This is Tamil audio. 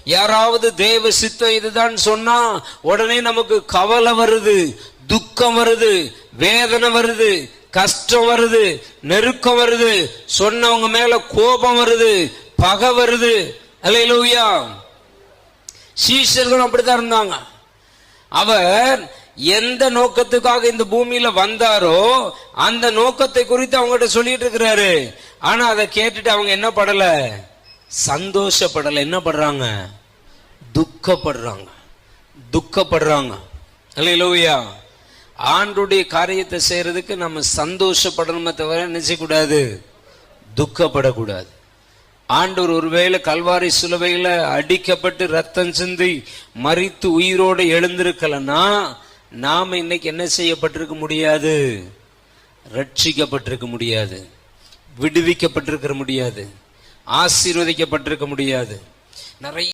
யாராவது தேவ சித்தம் இதுதான் சொன்னா உடனே நமக்கு கவலை வருது, துக்கம் வருது, வேதனை வருது, கஷ்டம் வருது, நெருக்கம் வருது, சொன்னவங்க மேல கோபம் வருது, பகை வருது. அல்லேலூயா. சீஷர்களும் அப்படித்தான் இருந்தாங்க. அவர் எந்த நோக்கத்துக்காக இந்த பூமியில வந்தாரோ அந்த நோக்கத்தை குறித்து அவங்ககிட்ட சொல்லிட்டு இருக்கிறாரு. ஆனா அதை கேட்டுட்டு அவங்க என்ன படல? சந்தோஷப்படல. என்ன படுறாங்க? துக்கப்படுறாங்க. அல்லேலூயா. ஆண்டுடைய காரியத்தை செய்யறதுக்கு நம்ம சந்தோஷப்படணுமே தவிர நினைச்சக்கூடாது, துக்கப்படக்கூடாது. ஆண்டவர் ஒருவேளை கல்வாரி சிலுவையில அடிக்கப்பட்டு ரத்தம் சிந்தி மரித்து உயிரோடு எழுந்திருக்கலன்னா நாம இன்னைக்கு என்ன செய்யப்பட்டிருக்க முடியாது? ரட்சிக்கப்பட்டிருக்க முடியாது, விடுவிக்கப்பட்டிருக்க முடியாது, ஆசீர்வதிக்கப்பட்டிருக்க முடியாது. நிறைய